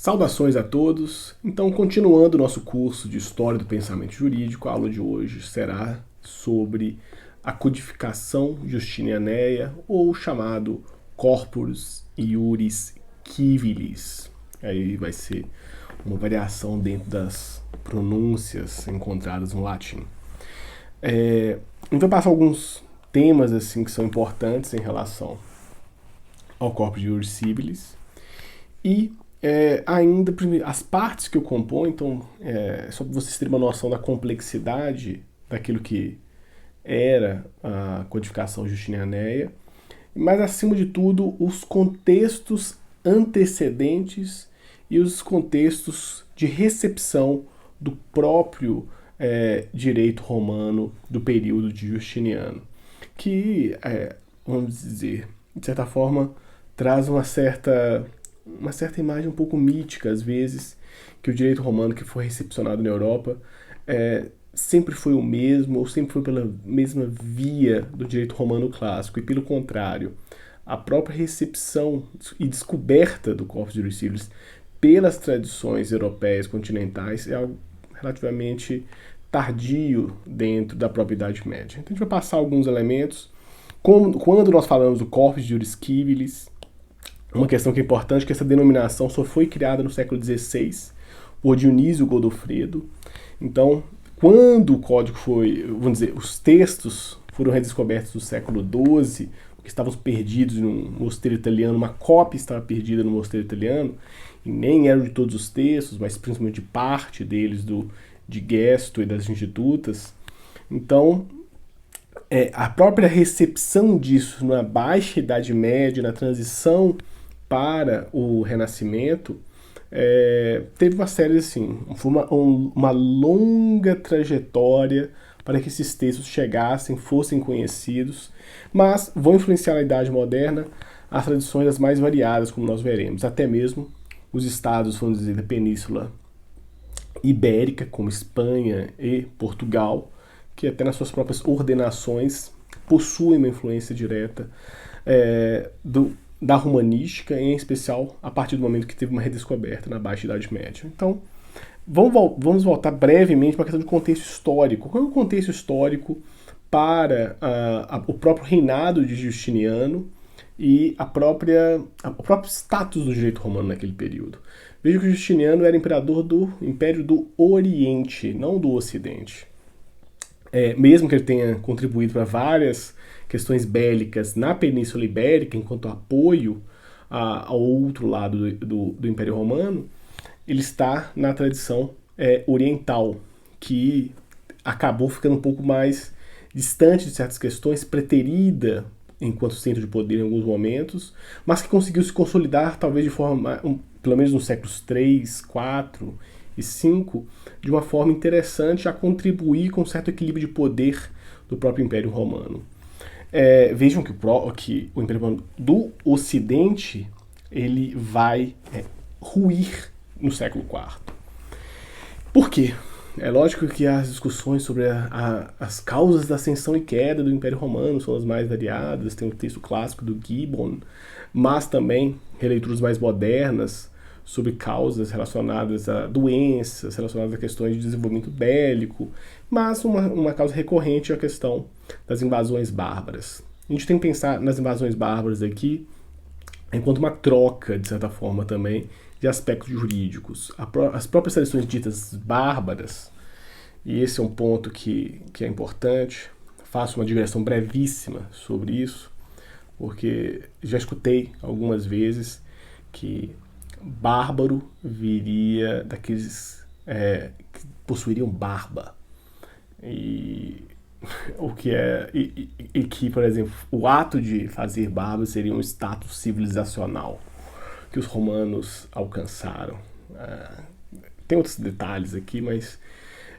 Saudações a todos. Então, continuando o nosso curso de História do Pensamento Jurídico, a aula de hoje será sobre a codificação justinianeia, ou chamado Corpus Iuris Civilis. Aí vai ser uma variação dentro das pronúncias encontradas no latim. Então, passar alguns temas assim que são importantes em relação ao Corpus Iuris Civilis e ainda as partes que o compõem. Então, só para vocês terem uma noção da complexidade daquilo que era a codificação justinianeia, mas acima de tudo os contextos antecedentes e os contextos de recepção do próprio direito romano do período de Justiniano, que, vamos dizer, de certa forma, traz uma certa imagem um pouco mítica, às vezes, que o direito romano que foi recepcionado na Europa sempre foi o mesmo, ou sempre foi pela mesma via do direito romano clássico, e pelo contrário, a própria recepção e descoberta do Corpus Iuris Civilis pelas tradições europeias continentais é algo relativamente tardio dentro da própria Idade Média. Então a gente vai passar alguns elementos. Quando nós falamos do Corpus Iuris Civilis, uma questão que é importante é que essa denominação só foi criada no século XVI por Dionísio Godofredo. Então, quando o código foi, vamos dizer, os textos foram redescobertos no século XII, que estavam perdidos num mosteiro italiano, uma cópia estava perdida no mosteiro italiano, e nem eram de todos os textos, mas principalmente de parte deles, de Gesto e das Institutas. Então, a própria recepção disso na Baixa Idade Média, na transição para o Renascimento, teve uma série assim, foi uma longa trajetória para que esses textos chegassem, fossem conhecidos, mas vão influenciar na Idade Moderna as tradições as mais variadas, como nós veremos, até mesmo os estados, vamos dizer, da Península Ibérica, como Espanha e Portugal, que até nas suas próprias ordenações possuem uma influência direta da romanística, em especial a partir do momento que teve uma redescoberta na Baixa Idade Média. Então, vamos voltar brevemente para a questão de contexto histórico. Qual é o contexto histórico para o próprio reinado de Justiniano e o próprio status do direito romano naquele período? Veja que Justiniano era imperador do Império do Oriente, não do Ocidente. Mesmo que ele tenha contribuído para várias questões bélicas na Península Ibérica, enquanto apoio ao outro lado do Império Romano, ele está na tradição oriental, que acabou ficando um pouco mais distante de certas questões, preterida enquanto centro de poder em alguns momentos, mas que conseguiu se consolidar, talvez de forma, pelo menos nos séculos III, IV e V, de uma forma interessante a contribuir com um certo equilíbrio de poder do próprio Império Romano. Vejam que o Império Romano do Ocidente ele vai ruir no século IV. Por quê? É lógico que as discussões sobre as causas da ascensão e queda do Império Romano são as mais variadas, tem o texto clássico do Gibbon, mas também releituras mais modernas sobre causas relacionadas a doenças, relacionadas a questões de desenvolvimento bélico, mas uma causa recorrente é a questão das invasões bárbaras. A gente tem que pensar nas invasões bárbaras aqui enquanto uma troca, de certa forma, também, de aspectos jurídicos. As próprias tradições ditas bárbaras, e esse é um ponto que é importante, faço uma digressão brevíssima sobre isso, porque já escutei algumas vezes que bárbaro viria daqueles que possuiriam barba. E que, por exemplo, o ato de fazer barba seria um status civilizacional que os romanos alcançaram. Tem outros detalhes aqui, mas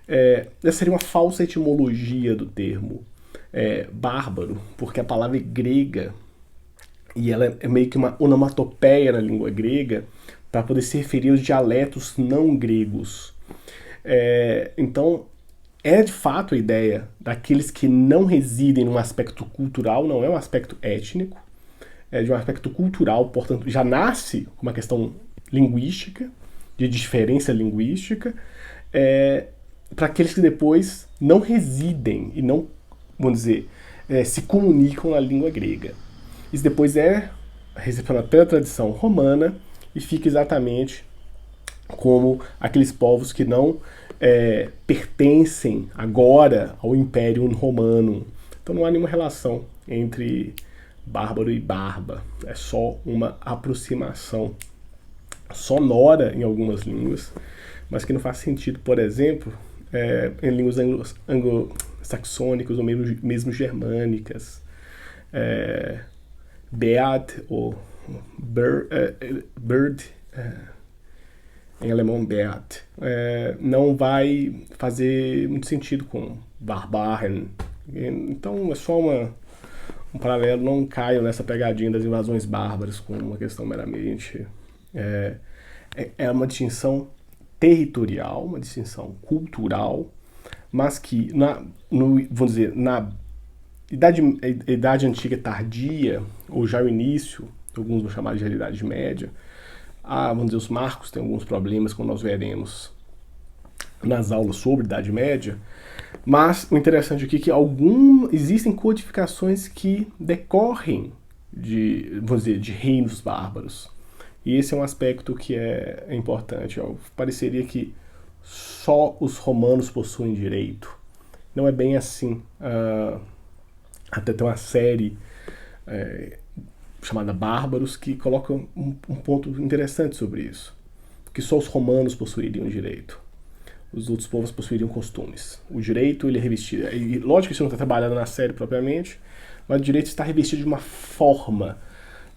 essa seria uma falsa etimologia do termo bárbaro, porque a palavra é grega e ela é meio que uma onomatopeia na língua grega para poder se referir aos dialetos não gregos. Então, de fato a ideia daqueles que não residem num aspecto cultural, não é um aspecto étnico, de um aspecto cultural, portanto, já nasce com uma questão linguística, de diferença linguística, para aqueles que depois não residem e não, vamos dizer, se comunicam na língua grega. Isso depois é recepcionado pela tradição romana e fica exatamente como aqueles povos que não pertencem agora ao Império Romano. Então não há nenhuma relação entre bárbaro e barba. É só uma aproximação sonora em algumas línguas, mas que não faz sentido, por exemplo, em línguas anglo-saxônicas ou mesmo germânicas. Beat ou bird, em alemão Beat, não vai fazer muito sentido com Barbaren. Então é só um paralelo, não caiam nessa pegadinha das invasões bárbaras com uma questão meramente... É uma distinção territorial, uma distinção cultural, mas que, vamos dizer, na Idade Antiga tardia, ou já o início, alguns vão chamar de Realidade Média, vamos dizer, os marcos têm alguns problemas, como nós veremos nas aulas sobre Idade Média, mas o interessante aqui é que existem codificações que decorrem vamos dizer, de reinos bárbaros. E esse é um aspecto que é importante. Pareceria que só os romanos possuem direito. Não é bem assim. Até tem uma série chamada Bárbaros que coloca um ponto interessante sobre isso. Que só os romanos possuiriam direito. Os outros povos possuiriam costumes. O direito, ele é revestido... E, lógico que isso não está trabalhado na série propriamente, mas o direito está revestido de uma forma,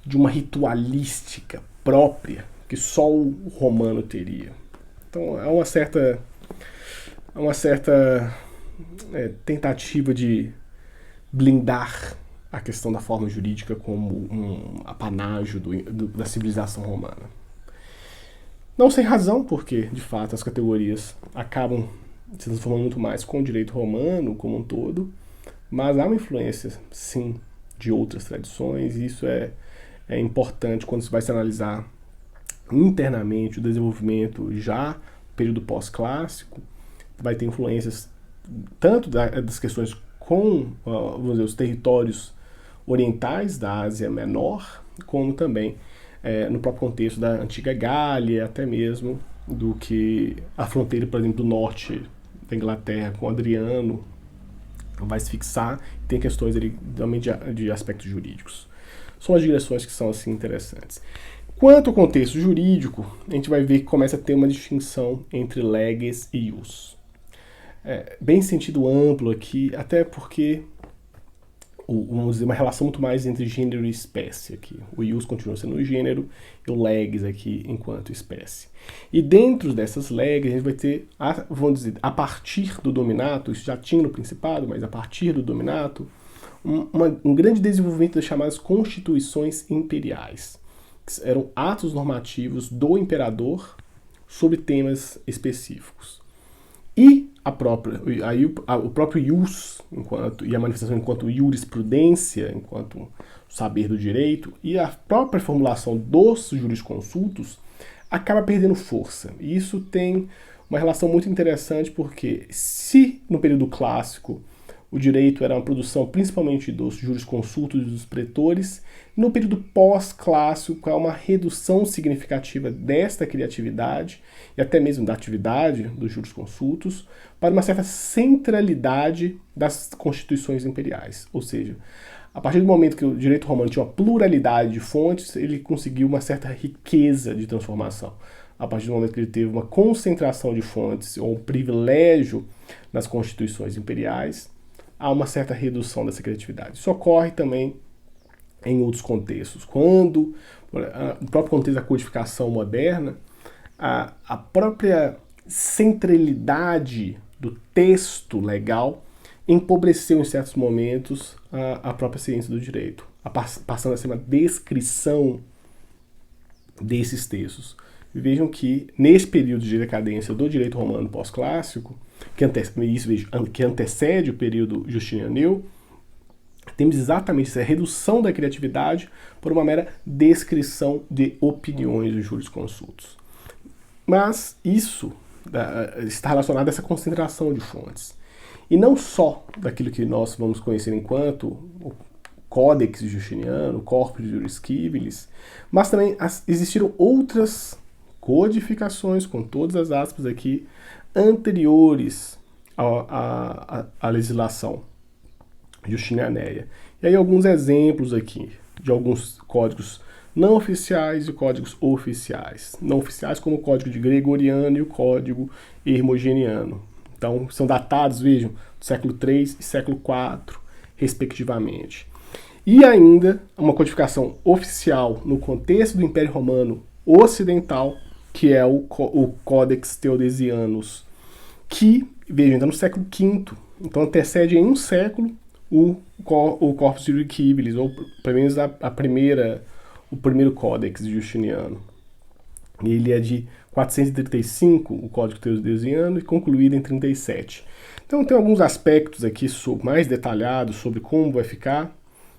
de uma ritualística própria que só o romano teria. Então é uma certa tentativa de blindar a questão da forma jurídica como um apanágio da civilização romana. Não sem razão, porque de fato as categorias acabam se transformando muito mais com o direito romano como um todo, mas há uma influência, sim, de outras tradições, e isso é importante quando se vai se analisar internamente o desenvolvimento já no período pós-clássico. Vai ter influências tanto das questões com vamos dizer, os territórios orientais da Ásia Menor, como também no próprio contexto da antiga Gália, até mesmo do que a fronteira, por exemplo, do norte da Inglaterra com Adriano vai se fixar. Tem questões ali também de aspectos jurídicos. São as direções que são assim interessantes. Quanto ao contexto jurídico, a gente vai ver que começa a ter uma distinção entre leges e ius. Bem em sentido amplo aqui, até porque vamos dizer, uma relação muito mais entre gênero e espécie aqui. O ius continua sendo o gênero e o leges aqui enquanto espécie. E dentro dessas leges a gente vai ter, vamos dizer, a partir do dominato, isso já tinha no Principado, mas a partir do dominato, um grande desenvolvimento das chamadas constituições imperiais, que eram atos normativos do imperador sobre temas específicos. E o próprio ius, e a manifestação enquanto jurisprudência, enquanto saber do direito, e a própria formulação dos jurisconsultos acaba perdendo força. E isso tem uma relação muito interessante, porque se no período clássico o direito era uma produção principalmente dos jurisconsultos e dos pretores, no período pós-clássico há uma redução significativa desta criatividade e até mesmo da atividade dos jurisconsultos para uma certa centralidade das constituições imperiais. Ou seja, a partir do momento que o direito romano tinha uma pluralidade de fontes, ele conseguiu uma certa riqueza de transformação. A partir do momento que ele teve uma concentração de fontes ou um privilégio nas constituições imperiais, há uma certa redução dessa criatividade. Isso ocorre também em outros contextos. Quando, no próprio contexto da codificação moderna, a própria centralidade do texto legal empobreceu em certos momentos a própria ciência do direito, passando a ser uma descrição desses textos. Vejam que, nesse período de decadência do direito romano pós-clássico, que antecede o período justinianeu, temos exatamente essa redução da criatividade por uma mera descrição de opiniões dos jurisconsultos. Mas isso está relacionado a essa concentração de fontes. E não só daquilo que nós vamos conhecer enquanto o Códex Justiniano, o Corpus Juris Civilis, mas também existiram outras codificações, com todas as aspas aqui, anteriores à legislação justinianeia. E aí alguns exemplos aqui de alguns códigos não oficiais e códigos oficiais. Não oficiais como o código de Gregoriano e o código Hermogeniano. Então são datados, vejam, do século III e século IV, respectivamente. E ainda uma codificação oficial no contexto do Império Romano Ocidental, que é o Codex Theodesianus, que, vejam, ainda no século V, então antecede em um século o Corpus Juris Civilis, ou pelo menos o primeiro Codex Justiniano. Ele é de 435, o Código Theodesiano, e concluído em 37. Então tem alguns aspectos aqui mais detalhados sobre como vai ficar,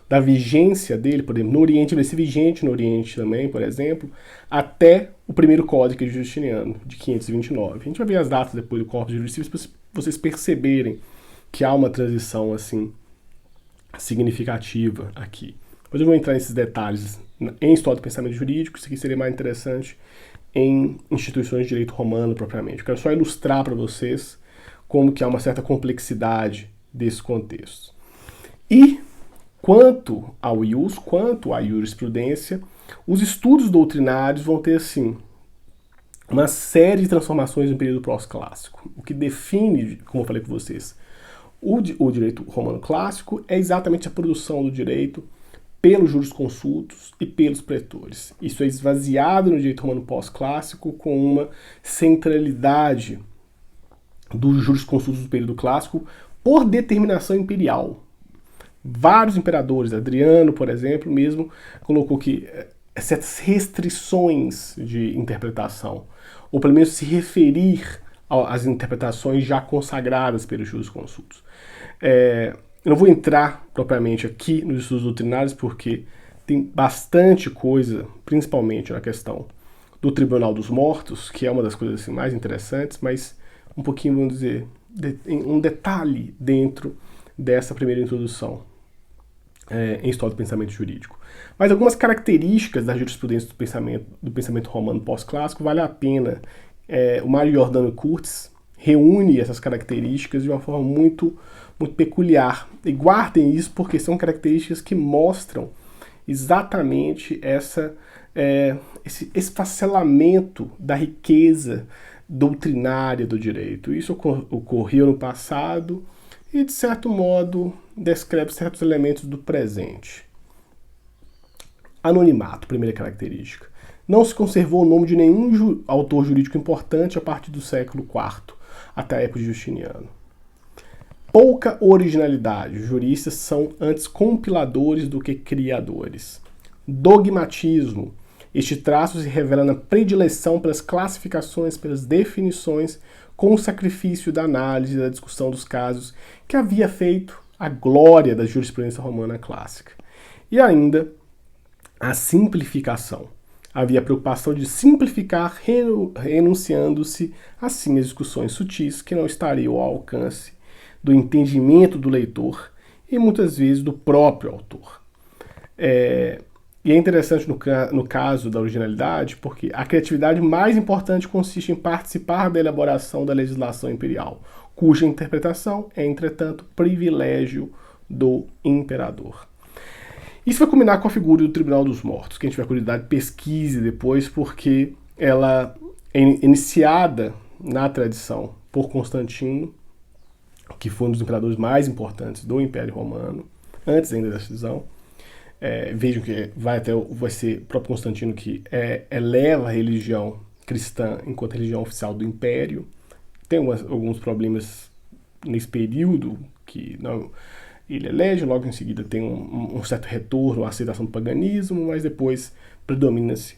da vigência dele, por exemplo, no Oriente, ele vai ser vigente no Oriente também, por exemplo, até o primeiro Código Justiniano, de 529. A gente vai ver as datas depois do Corpus Juris Civilis para vocês perceberem que há uma transição assim significativa aqui. Depois eu vou entrar nesses detalhes em história do pensamento jurídico, isso aqui seria mais interessante em instituições de direito romano propriamente. Eu quero só ilustrar para vocês como que há uma certa complexidade desse contexto. E quanto ao ius, quanto à jurisprudência, os estudos doutrinários vão ter, assim, uma série de transformações no período pós-clássico. O que define, como eu falei com vocês, o direito romano clássico é exatamente a produção do direito pelos jurisconsultos e pelos pretores. Isso é esvaziado no direito romano pós-clássico com uma centralidade dos jurisconsultos do período clássico por determinação imperial. Vários imperadores, Adriano, por exemplo, mesmo colocou que certas restrições de interpretação, ou pelo menos se referir às interpretações já consagradas pelos jurisconsultos. Eu não vou entrar propriamente aqui nos estudos doutrinários, porque tem bastante coisa, principalmente na questão do Tribunal dos Mortos, que é uma das coisas assim, mais interessantes, mas um pouquinho, vamos dizer, um detalhe dentro dessa primeira introdução em história do pensamento jurídico. Mas algumas características da jurisprudência do pensamento romano pós-clássico vale a pena. O Mário Giordano Curtis reúne essas características de uma forma muito peculiar. E guardem isso porque são características que mostram exatamente esse esfacelamento da riqueza doutrinária do direito. Isso ocorreu no passado e, de certo modo, descreve certos elementos do presente. Anonimato, primeira característica. Não se conservou o nome de nenhum autor jurídico importante a partir do século IV, até a época de Justiniano. Pouca originalidade. Os juristas são antes compiladores do que criadores. Dogmatismo. Este traço se revela na predileção pelas classificações, pelas definições, com o sacrifício da análise e da discussão dos casos que havia feito a glória da jurisprudência romana clássica. E ainda a simplificação. Havia a preocupação de simplificar, renunciando-se assim às discussões sutis que não estariam ao alcance do entendimento do leitor e muitas vezes do próprio autor. E é interessante no caso da originalidade, porque a criatividade mais importante consiste em participar da elaboração da legislação imperial, cuja interpretação é, entretanto, privilégio do imperador. Isso vai combinar com a figura do Tribunal dos Mortos. Quem tiver curiosidade, pesquise depois, porque ela é iniciada na tradição por Constantino, que foi um dos imperadores mais importantes do Império Romano, antes ainda da cisão. Vejam que vai ser o próprio Constantino que eleva a religião cristã enquanto religião oficial do Império. Tem alguns problemas nesse período que não... Ele elege, logo em seguida tem um certo retorno à aceitação do paganismo, mas depois predomina-se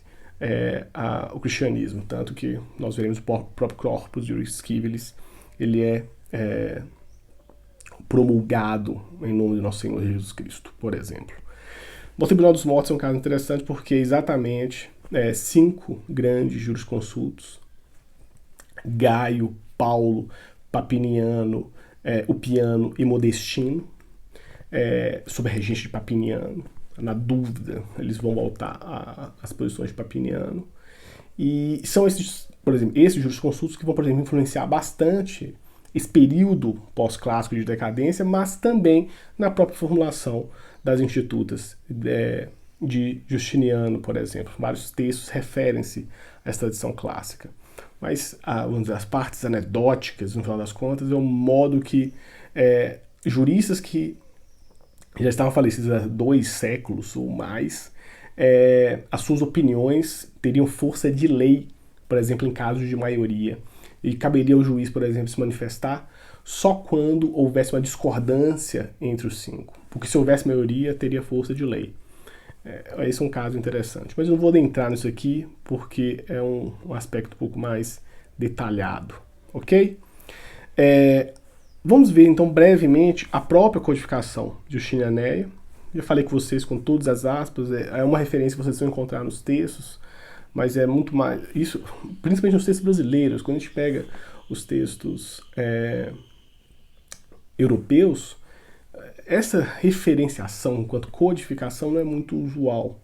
o cristianismo, tanto que nós veremos o próprio Corpus Juris Civilis, ele é promulgado em nome de nosso Senhor Jesus Cristo, por exemplo. O Tribunal dos Mortos é um caso interessante porque exatamente 5 grandes jurisconsultos Gaio, Paulo, Papiniano, Ulpiano e Modestino, sob a regência de Papiniano. Na dúvida, eles vão voltar às posições de Papiniano. E são esses, por exemplo, esses jurisconsultos que vão, por exemplo, influenciar bastante esse período pós-clássico de decadência, mas também na própria formulação das institutas de Justiniano, por exemplo. Vários textos referem-se a essa tradição clássica. Mas vamos dizer, as partes anedóticas, no final das contas, é o modo que juristas que já estavam falecidos há 2 séculos ou mais, as suas opiniões teriam força de lei, por exemplo, em casos de maioria. E caberia ao juiz, por exemplo, se manifestar só quando houvesse uma discordância entre os 5. Porque se houvesse maioria, teria força de lei. Esse é um caso interessante. Mas eu não vou entrar nisso aqui, porque é um aspecto um pouco mais detalhado. Ok? Vamos ver, então, brevemente, a própria codificação de Justinianeia. Já falei com vocês com todas as aspas, é uma referência que vocês vão encontrar nos textos, mas é muito mais... Isso, principalmente nos textos brasileiros, quando a gente pega os textos europeus, essa referenciação enquanto codificação não é muito usual.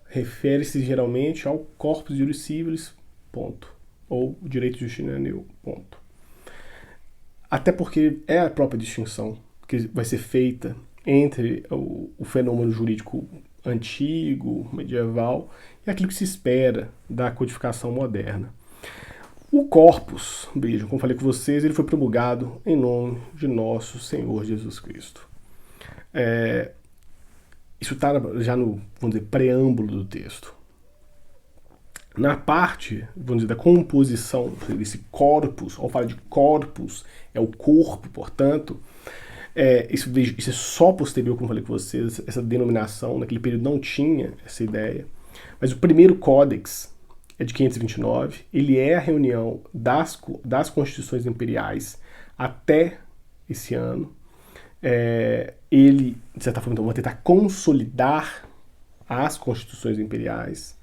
Refere-se geralmente ao corpus juris civilis, ponto. Ou direito justinianeu, ponto. Até porque é a própria distinção que vai ser feita entre o fenômeno jurídico antigo, medieval, e aquilo que se espera da codificação moderna. O corpus, vejam, como falei com vocês, ele foi promulgado em nome de nosso Senhor Jesus Cristo. Isso está já no, vamos dizer, preâmbulo do texto. Na parte, vamos dizer, da composição desse corpus, ao falar de corpus, é o corpo, portanto, isso é só posterior, como falei com vocês, essa denominação, naquele período não tinha essa ideia. Mas o primeiro códex é de 529, ele é a reunião das constituições imperiais até esse ano. Ele, de certa forma, então, vai tentar consolidar as constituições imperiais.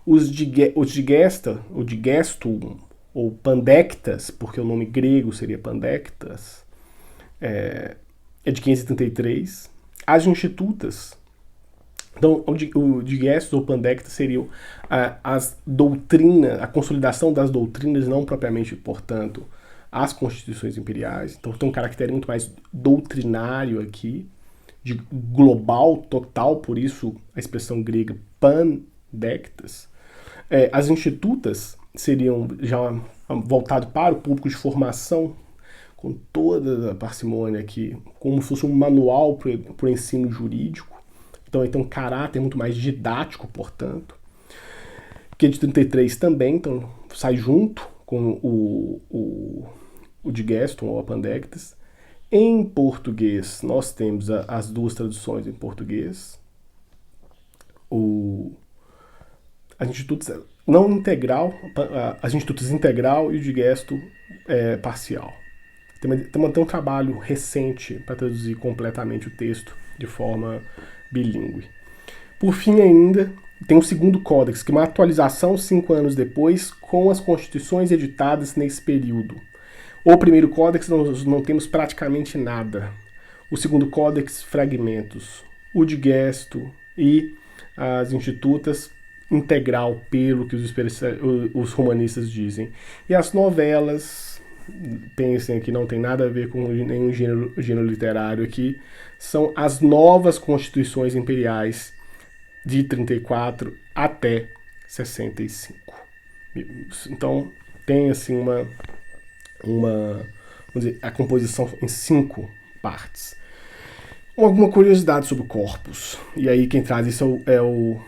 Os digesta, ou digestum, ou pandectas, porque o nome grego seria pandectas, é de 533. As institutas, então o digestus ou pandectas seriam as doutrinas, a consolidação das doutrinas, não propriamente, portanto, as constituições imperiais. Então tem um caráter muito mais doutrinário aqui, de global, total, por isso a expressão grega pandectas. As institutas seriam já voltado para o público de formação, com toda a parcimônia aqui, como se fosse um manual para o ensino jurídico. Então ele tem um caráter muito mais didático, portanto. Que é de 33 também, então sai junto com o digestum ou a pandectas. Em português, nós temos as 2 traduções em português. As institutas não integral, as institutas integral e o digesto parcial. Tem um trabalho recente para traduzir completamente o texto de forma bilíngue. Por fim, ainda, tem o segundo códex, que é uma atualização 5 anos depois, com as constituições editadas nesse período. O primeiro códex nós não temos praticamente nada. O segundo códex, fragmentos. O digesto e as institutas, integral, pelo que os romanistas dizem. E as novelas, pensem que não tem nada a ver com nenhum gênero literário aqui, são as novas constituições imperiais de 34 até 65. Então, tem assim vamos dizer, a composição em 5 partes. Alguma curiosidade sobre o corpus. E aí quem traz isso é o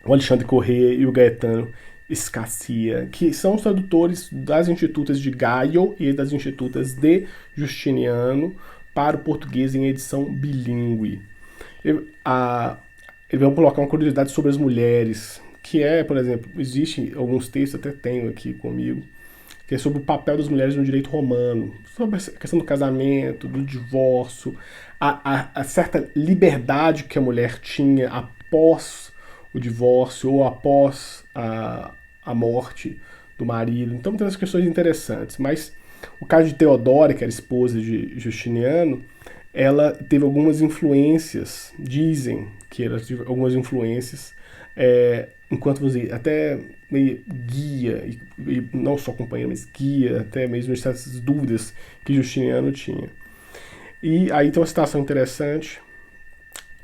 Alexandre Corrêa e o Gaetano Escassia, que são os tradutores das institutas de Gaio e das institutas de Justiniano para o português em edição bilíngue. Eles vão colocar uma curiosidade sobre as mulheres, que por exemplo, existem alguns textos, até tenho aqui comigo, que é sobre o papel das mulheres no direito romano, sobre a questão do casamento, do divórcio, a certa liberdade que a mulher tinha após o divórcio ou após a morte do marido. Então tem umas questões interessantes. Mas o caso de Teodora, que era esposa de Justiniano, ela teve algumas influências, dizem que ela teve algumas influências, enquanto você até meio guia, e não só companheira, mas guia, até mesmo essas dúvidas que Justiniano tinha. E aí tem uma citação interessante.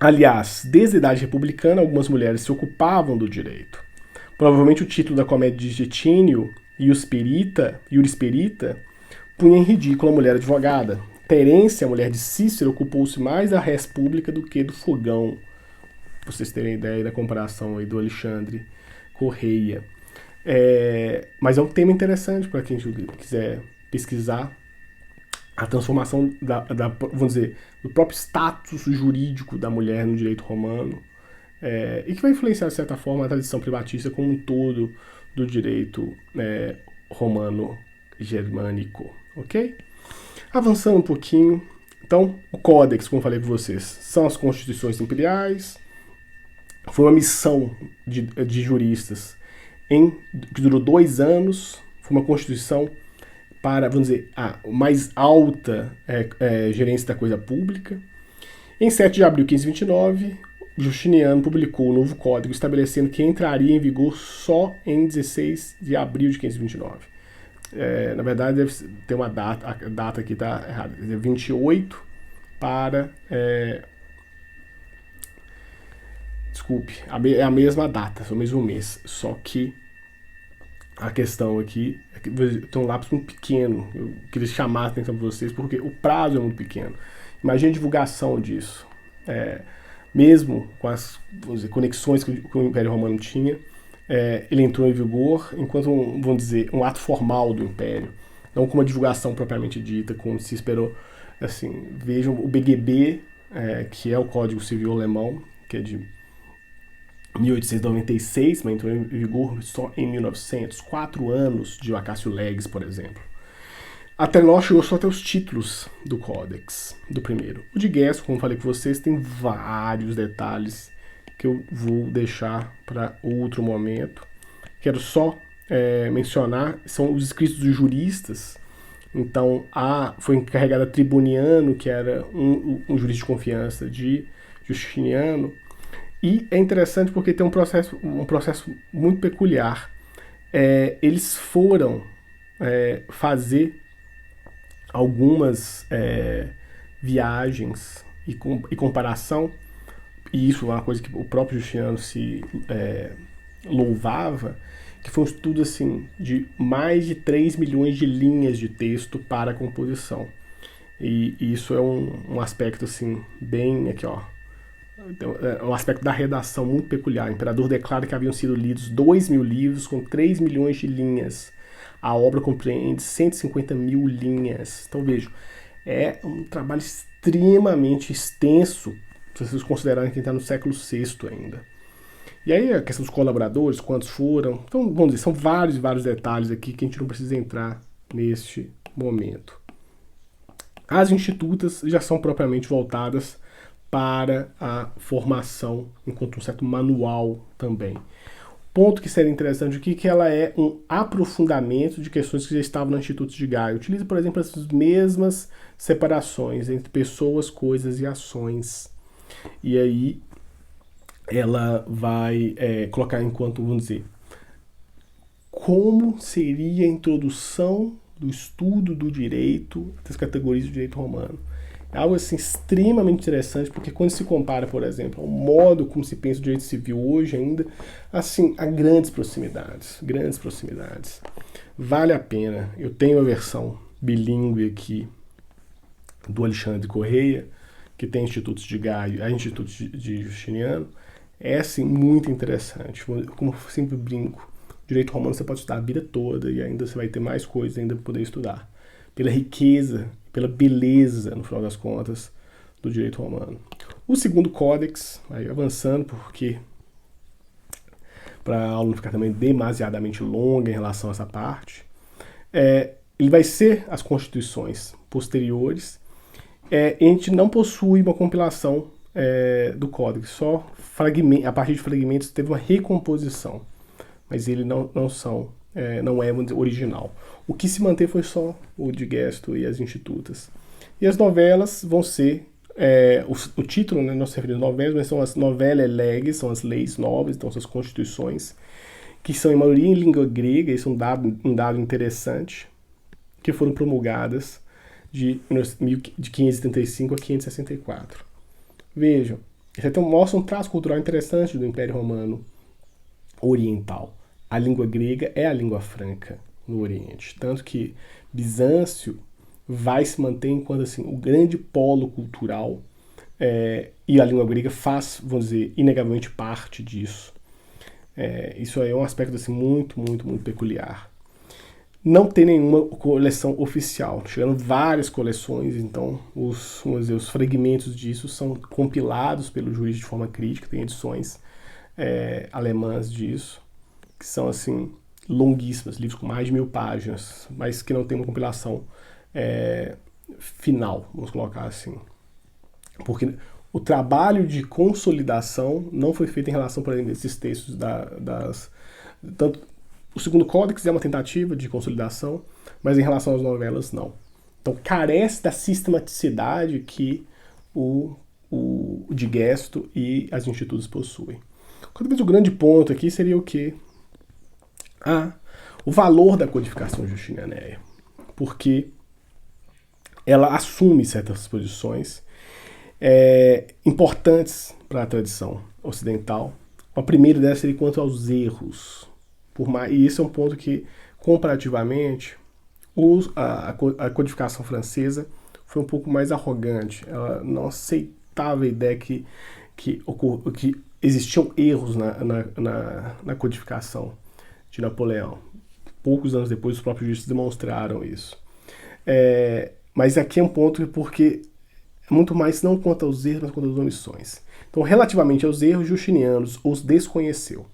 Aliás, desde a idade republicana, algumas mulheres se ocupavam do direito. Provavelmente o título da comédia de Getínio, Iuris Perita, punha em ridículo a mulher advogada. Terência, a mulher de Cícero, ocupou-se mais da res pública do que do fogão. Pra vocês terem ideia da comparação aí do Alexandre Correia. Mas é um tema interessante para quem quiser pesquisar a transformação vamos dizer, do próprio status jurídico da mulher no direito romano, e que vai influenciar, de certa forma, a tradição privatista como um todo do direito romano-germânico, ok? Avançando um pouquinho, então, o Códex, como eu falei com vocês, são as constituições imperiais. Foi uma missão de juristas que durou 2 anos, foi uma constituição para, vamos dizer, a mais alta gerência da coisa pública. Em 7 de abril de 1529, Justiniano publicou o novo código estabelecendo que entraria em vigor só em 16 de abril de 1529. Na verdade, deve ter uma data, a data aqui está errada, 28 para... desculpe, é a mesma data, é o mesmo mês, só que a questão aqui é que tem um lapso muito pequeno. Eu queria chamar a atenção para vocês porque o prazo é muito pequeno. Imagine a divulgação disso. Mesmo com as, vamos dizer, conexões que o Império Romano tinha, ele entrou em vigor enquanto, vamos dizer, um ato formal do Império, não com uma divulgação propriamente dita, como se esperou. Assim, vejam o BGB, que é o Código Civil Alemão, que é de 1896, mas entrou em vigor só em 1900, 4 anos de vacatio legis, por exemplo. Até nós chegou só até os títulos do Códex, do primeiro. O de Gesso, como falei com vocês, tem vários detalhes que eu vou deixar para outro momento. Quero só mencionar, são os escritos dos juristas. Então, foi encarregado a Triboniano, que era um jurista de confiança de Justiniano. E é interessante porque tem um processo muito peculiar. Eles foram fazer algumas viagens e comparação, e isso é uma coisa que o próprio Justiniano se louvava, que foi um estudo assim, de mais de 3 milhões de linhas de texto para a composição. E isso é um aspecto assim, bem aqui, ó. Então, um aspecto da redação muito peculiar. O imperador declara que haviam sido lidos 2.000 livros com 3 milhões de linhas. A obra compreende 150 mil linhas. Então vejam, é um trabalho extremamente extenso, se vocês considerarem que está no século VI ainda. E aí a questão dos colaboradores, quantos foram. Então, vamos dizer, são vários e vários detalhes aqui que a gente não precisa entrar neste momento. As institutas já são propriamente voltadas para a formação, enquanto um certo manual também. Ponto que seria interessante aqui, que ela é um aprofundamento de questões que já estavam no Instituto de Gaia. Utiliza, por exemplo, essas mesmas separações entre pessoas, coisas e ações. E aí ela vai colocar enquanto, vamos dizer, como seria a introdução do estudo do direito, das categorias do direito romano. É algo assim extremamente interessante, porque quando se compara, por exemplo, ao modo como se pensa o direito civil hoje ainda, assim, há grandes proximidades, grandes proximidades. Vale a pena. Eu tenho a versão bilíngue aqui do Alexandre Correia, que tem institutos de Gaio, a institutos de Justiniano. É assim muito interessante. Como eu sempre brinco, direito romano você pode estudar a vida toda e ainda você vai ter mais coisas ainda para poder estudar. Pela riqueza, pela beleza, no final das contas, do direito romano. O segundo códex, aí avançando, porque para a aula não ficar também demasiadamente longa em relação a essa parte, ele vai ser as constituições posteriores. A gente não possui uma compilação do códex, só a partir de fragmentos teve uma recomposição, mas eles não são não é, vamos dizer, original. O que se manteve foi só o Digesto e as Institutas. E as novelas vão ser, o título, né, nós se referimos novelas, mas são as novellae leges, são as leis novas, então são as constituições, que são em maioria em língua grega, isso é um dado interessante, que foram promulgadas de 535 a 564. Vejam, isso então mostra um traço cultural interessante do Império Romano Oriental. A língua grega é a língua franca no Oriente, tanto que Bizâncio vai se manter enquanto assim, o grande polo cultural, e a língua grega faz, vamos dizer, inegavelmente parte disso. Isso aí é um aspecto assim, muito, muito, muito peculiar. Não tem nenhuma coleção oficial, chegando várias coleções, então vamos dizer, os fragmentos disso são compilados pelo juiz de forma crítica, tem edições alemãs disso, que são assim longuíssimas, livros com mais de 1000 páginas, mas que não tem uma compilação final, vamos colocar assim. Porque o trabalho de consolidação não foi feito em relação, por exemplo, a esses textos tanto o segundo códex é uma tentativa de consolidação, mas em relação às novelas, não. Então carece da sistematicidade que o Digesto e as Institutas possuem. O grande ponto aqui seria o quê? O valor da codificação justinianeia. Porque ela assume certas posições importantes para a tradição ocidental. A primeira delas seria quanto aos erros. E esse é um ponto que, comparativamente, a codificação francesa foi um pouco mais arrogante. Ela não aceitava a ideia que existiam erros na codificação de Napoleão. Poucos anos depois, os próprios juízes demonstraram isso. Mas aqui é um ponto porque é muito mais não quanto aos erros, mas quanto às omissões. Então, relativamente aos erros, Justiniano os desconheceu,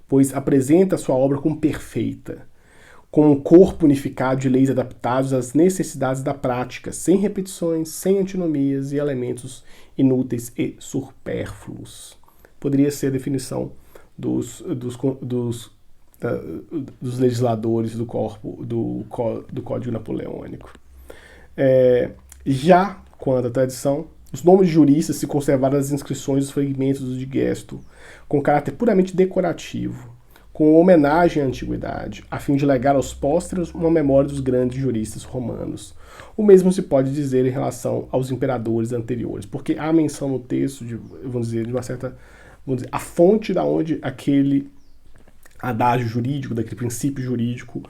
pois apresenta sua obra como perfeita, com um corpo unificado de leis adaptados às necessidades da prática, sem repetições, sem antinomias e elementos inúteis e supérfluos. Poderia ser a definição dos legisladores do corpo do Código Napoleônico. Já quanto à tradição, os nomes de juristas se conservaram nas inscrições dos fragmentos do Digesto, com caráter puramente decorativo, com homenagem à antiguidade, a fim de legar aos pósteros uma memória dos grandes juristas romanos. O mesmo se pode dizer em relação aos imperadores anteriores, porque há menção no texto de uma certa, a fonte da onde aquele adágio jurídico, daquele princípio jurídico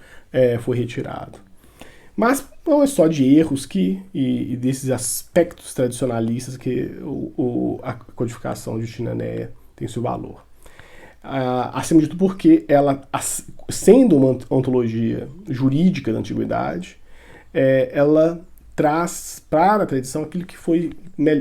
foi retirado. Mas não é só de erros e desses aspectos tradicionalistas que a codificação justinianeia tem seu valor. Acima de tudo porque ela, sendo uma ontologia jurídica da antiguidade, ela traz para a tradição aquilo que foi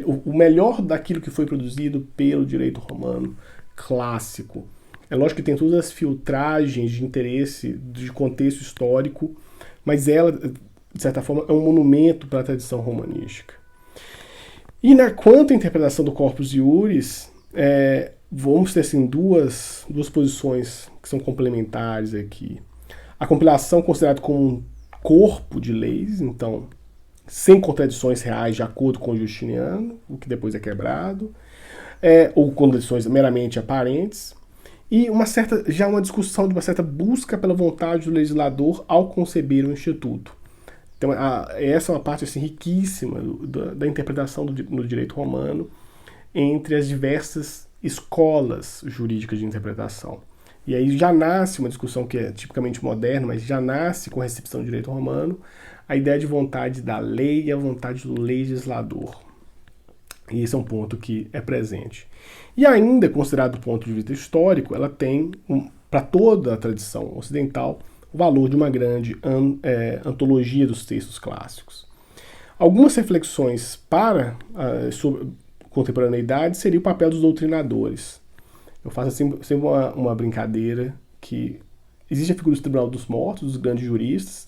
o melhor daquilo que foi produzido pelo direito romano clássico. É lógico que tem todas as filtragens de interesse, de contexto histórico, mas ela, de certa forma, é um monumento para a tradição romanística. E quanto à interpretação do Corpus Iuris, vamos ter assim, duas posições que são complementares aqui. A compilação considerada como um corpo de leis, então, sem contradições reais de acordo com o Justiniano, o que depois é quebrado, ou contradições meramente aparentes, e já uma discussão de uma certa busca pela vontade do legislador ao conceber o instituto. Então, essa é uma parte assim, riquíssima da interpretação no direito romano entre as diversas escolas jurídicas de interpretação. E aí já nasce uma discussão que é tipicamente moderna, mas já nasce com a recepção do direito romano, a ideia de vontade da lei e a vontade do legislador. E esse é um ponto que é presente. E ainda, considerado do ponto de vista histórico, ela tem, para toda a tradição ocidental, o valor de uma grande antologia dos textos clássicos. Algumas reflexões sobre contemporaneidade seria o papel dos doutrinadores. Eu faço sempre uma brincadeira que existe a figura do Tribunal dos Mortos, dos grandes juristas,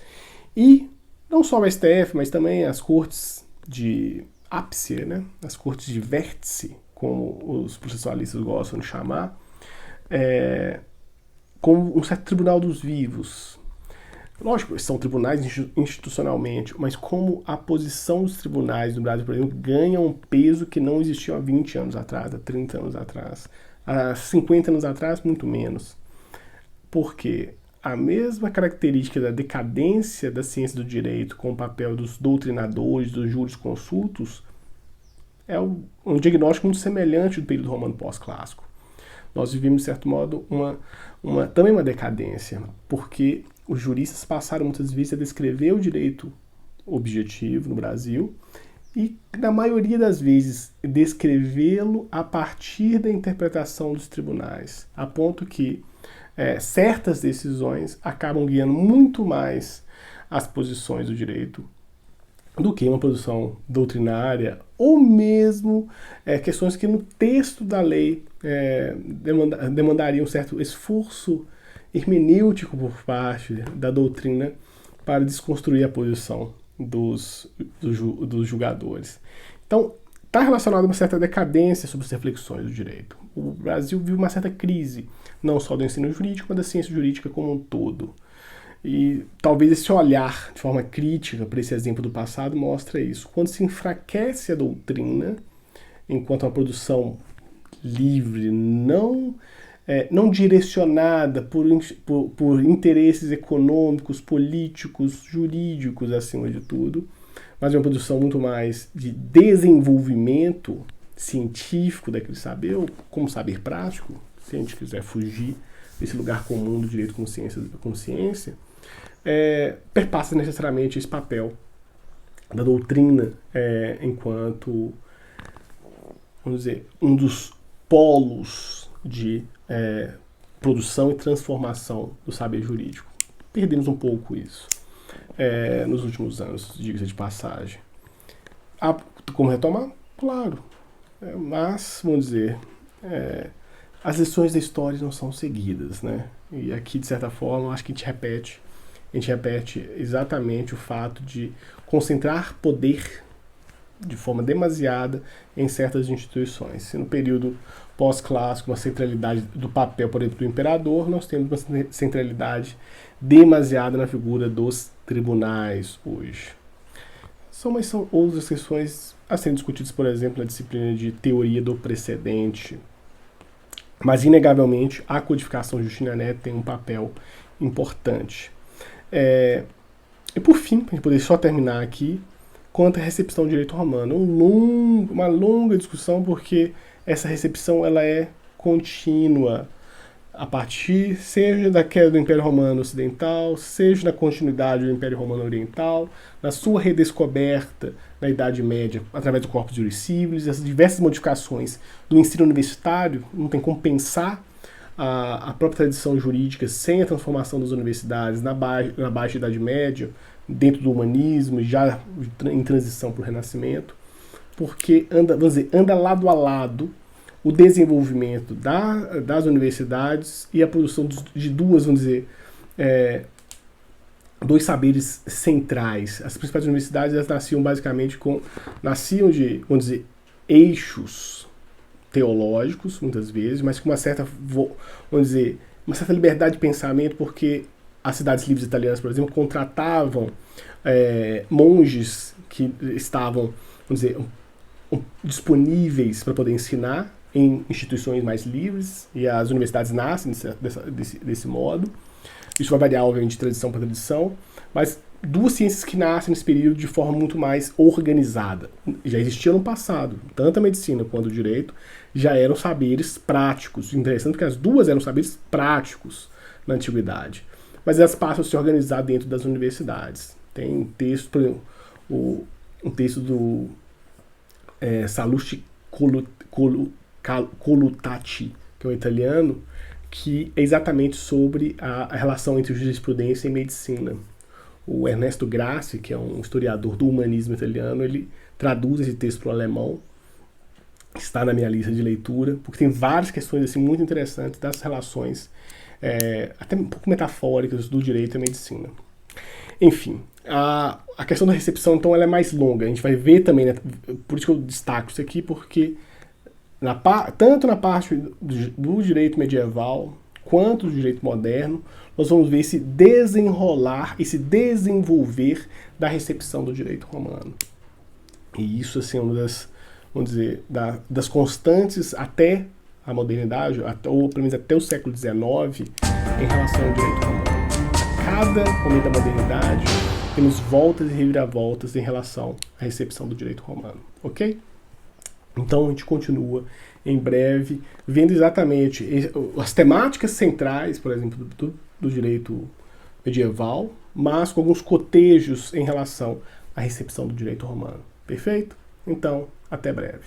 e não só o STF, mas também as cortes de ápice, né? As cortes de vértice, como os processualistas gostam de chamar, como um certo tribunal dos vivos, Lógico, são tribunais institucionalmente, mas como a posição dos tribunais no Brasil, por exemplo, ganha um peso que não existia há 20 anos atrás, há 30 anos atrás, há 50 anos atrás, muito menos. Porque a mesma característica da decadência da ciência do direito com o papel dos doutrinadores, dos jurisconsultos, é um diagnóstico muito semelhante do período romano pós-clássico. Nós vivemos, de certo modo, também uma decadência, porque os juristas passaram muitas vezes a descrever o direito objetivo no Brasil e, na maioria das vezes, descrevê-lo a partir da interpretação dos tribunais, a ponto que certas decisões acabam guiando muito mais as posições do direito do que uma posição doutrinária ou mesmo questões que no texto da lei demandariam um certo esforço hermenêutico por parte da doutrina para desconstruir a posição dos julgadores. Então, está relacionado a uma certa decadência sobre as reflexões do direito. O Brasil vive uma certa crise, não só do ensino jurídico, mas da ciência jurídica como um todo. E talvez esse olhar de forma crítica para esse exemplo do passado mostra isso. Quando se enfraquece a doutrina, enquanto uma produção livre, não direcionada por interesses econômicos, políticos, jurídicos, acima de tudo, mas uma produção muito mais de desenvolvimento científico daquele saber, ou como saber prático, se a gente quiser fugir desse lugar comum do direito consciência, perpassa necessariamente esse papel da doutrina enquanto, vamos dizer, um dos polos de produção e transformação do saber jurídico. Perdemos um pouco isso nos últimos anos, diga-se de passagem. Há como retomar? Claro. Mas, vamos dizer, as lições da história não são seguidas, né? E aqui, de certa forma, acho que a gente repete exatamente o fato de concentrar poder de forma demasiada em certas instituições. Se no período pós-clássico, uma centralidade do papel, por exemplo, do imperador, nós temos uma centralidade demasiada na figura dos tribunais hoje. São outras questões a serem discutidas, por exemplo, na disciplina de teoria do precedente. Mas, inegavelmente, a codificação justina tem um papel importante. E, por fim, para a gente poder só terminar aqui, quanto à recepção do direito romano. Uma longa discussão, porque essa recepção ela é contínua, a partir, seja da queda do Império Romano Ocidental, seja na continuidade do Império Romano Oriental, na sua redescoberta na Idade Média, através do Corpus Juris Civilis, as diversas modificações do ensino universitário, não tem como pensar a própria tradição jurídica sem a transformação das universidades na Baixa Idade Média, dentro do humanismo, já em transição para o Renascimento, porque anda lado a lado o desenvolvimento das universidades e a produção de duas, vamos dizer, dois saberes centrais. As principais universidades elas nasciam de, vamos dizer, eixos teológicos, muitas vezes, mas com uma certa, vamos dizer, uma certa liberdade de pensamento, porque as cidades livres italianas, por exemplo, contratavam monges que estavam, vamos dizer, disponíveis para poder ensinar em instituições mais livres, e as universidades nascem desse modo. Isso vai variar, obviamente, de tradição para tradição, mas duas ciências que nascem nesse período de forma muito mais organizada. Já existiam no passado, tanto a medicina quanto o direito já eram saberes práticos. Interessante porque as duas eram saberes práticos na antiguidade, mas elas passam a se organizar dentro das universidades. Tem um texto, por exemplo, um texto do Sallusti Colutati, que é um italiano, que é exatamente sobre a relação entre jurisprudência e medicina. O Ernesto Grassi, que é um historiador do humanismo italiano, ele traduz esse texto para o alemão, está na minha lista de leitura, porque tem várias questões assim, muito interessantes das relações, até um pouco metafóricas, do direito e medicina. Enfim, a questão da recepção, então, ela é mais longa. A gente vai ver também, né, por isso que eu destaco isso aqui, porque tanto na parte do direito medieval, quanto do direito moderno, nós vamos ver esse desenrolar, esse desenvolver da recepção do direito romano. E isso, assim, é uma das, vamos dizer, das constantes até a modernidade, ou pelo menos até o século XIX, em relação ao direito romano. A cada momento da modernidade, temos voltas e reviravoltas em relação à recepção do direito romano, ok? Então a gente continua em breve vendo exatamente as temáticas centrais, por exemplo, do direito medieval, mas com alguns cotejos em relação à recepção do direito romano. Perfeito? Então, até breve.